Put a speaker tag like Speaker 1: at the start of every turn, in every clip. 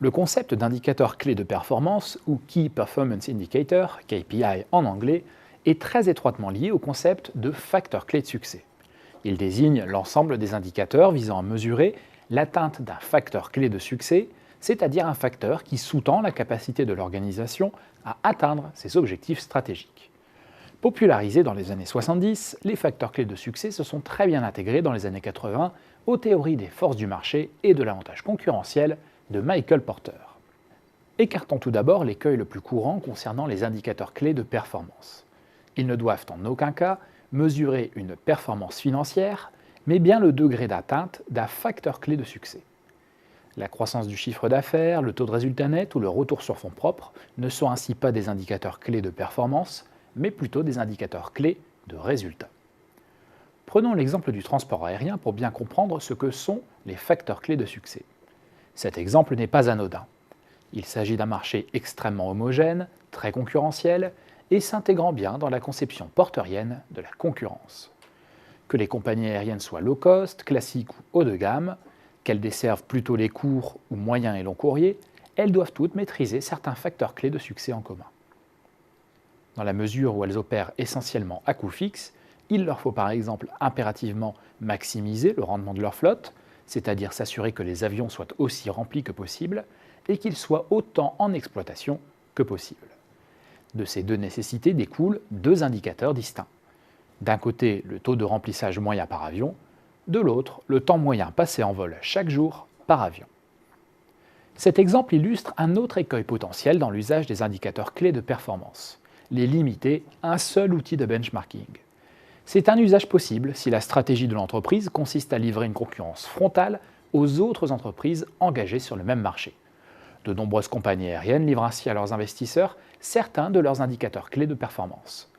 Speaker 1: Le concept d'indicateur clé de performance, ou Key Performance Indicator, KPI en anglais, est très étroitement lié au concept de facteur clé de succès. Il désigne l'ensemble des indicateurs visant à mesurer l'atteinte d'un facteur clé de succès, c'est-à-dire un facteur qui sous-tend la capacité de l'organisation à atteindre ses objectifs stratégiques. Popularisés dans les années 70, les facteurs clés de succès se sont très bien intégrés dans les années 80 aux théories des forces du marché et de l'avantage concurrentiel de Michael Porter. Écartons tout d'abord l'écueil le plus courant concernant les indicateurs clés de performance. Ils ne doivent en aucun cas mesurer une performance financière, mais bien le degré d'atteinte d'un facteur clé de succès. La croissance du chiffre d'affaires, le taux de résultat net ou le retour sur fonds propres ne sont ainsi pas des indicateurs clés de performance, mais plutôt des indicateurs clés de résultat. Prenons l'exemple du transport aérien pour bien comprendre ce que sont les facteurs clés de succès. Cet exemple n'est pas anodin. Il s'agit d'un marché extrêmement homogène, très concurrentiel et s'intégrant bien dans la conception porterienne de la concurrence. Que les compagnies aériennes soient low cost, classiques ou haut de gamme, qu'elles desservent plutôt les courts ou moyens et longs courriers, elles doivent toutes maîtriser certains facteurs clés de succès en commun. Dans la mesure où elles opèrent essentiellement à coût fixe, il leur faut par exemple impérativement maximiser le rendement de leur flotte, c'est-à-dire s'assurer que les avions soient aussi remplis que possible et qu'ils soient autant en exploitation que possible. De ces deux nécessités découlent deux indicateurs distincts. D'un côté, le taux de remplissage moyen par avion, de l'autre, le temps moyen passé en vol chaque jour par avion. Cet exemple illustre un autre écueil potentiel dans l'usage des indicateurs clés de performance, les limiter à un seul outil de benchmarking. C'est un usage possible si la stratégie de l'entreprise consiste à livrer une concurrence frontale aux autres entreprises engagées sur le même marché. De nombreuses compagnies aériennes livrent ainsi à leurs investisseurs certains de leurs indicateurs clés de performance.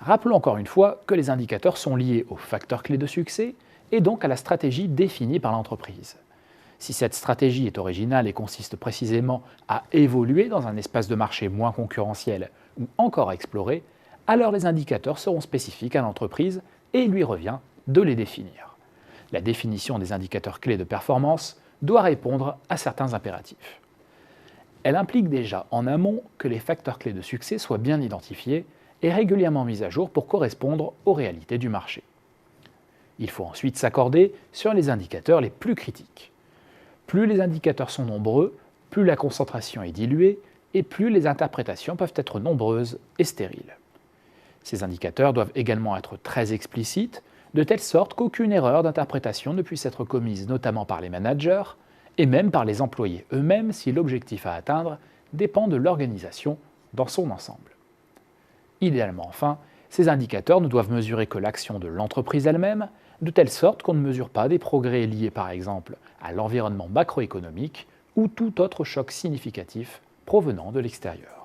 Speaker 1: Rappelons encore une fois que les indicateurs sont liés aux facteurs clés de succès et donc à la stratégie définie par l'entreprise. Si cette stratégie est originale et consiste précisément à évoluer dans un espace de marché moins concurrentiel ou encore à explorer, alors les indicateurs seront spécifiques à l'entreprise et il lui revient de les définir. La définition des indicateurs clés de performance doit répondre à certains impératifs. Elle implique déjà en amont que les facteurs clés de succès soient bien identifiés et régulièrement mis à jour pour correspondre aux réalités du marché. Il faut ensuite s'accorder sur les indicateurs les plus critiques. Plus les indicateurs sont nombreux, plus la concentration est diluée et plus les interprétations peuvent être nombreuses et stériles. Ces indicateurs doivent également être très explicites, de telle sorte qu'aucune erreur d'interprétation ne puisse être commise notamment par les managers et même par les employés eux-mêmes si l'objectif à atteindre dépend de l'organisation dans son ensemble. Idéalement enfin, ces indicateurs ne doivent mesurer que l'action de l'entreprise elle-même, de telle sorte qu'on ne mesure pas des progrès liés par exemple à l'environnement macroéconomique ou tout autre choc significatif provenant de l'extérieur.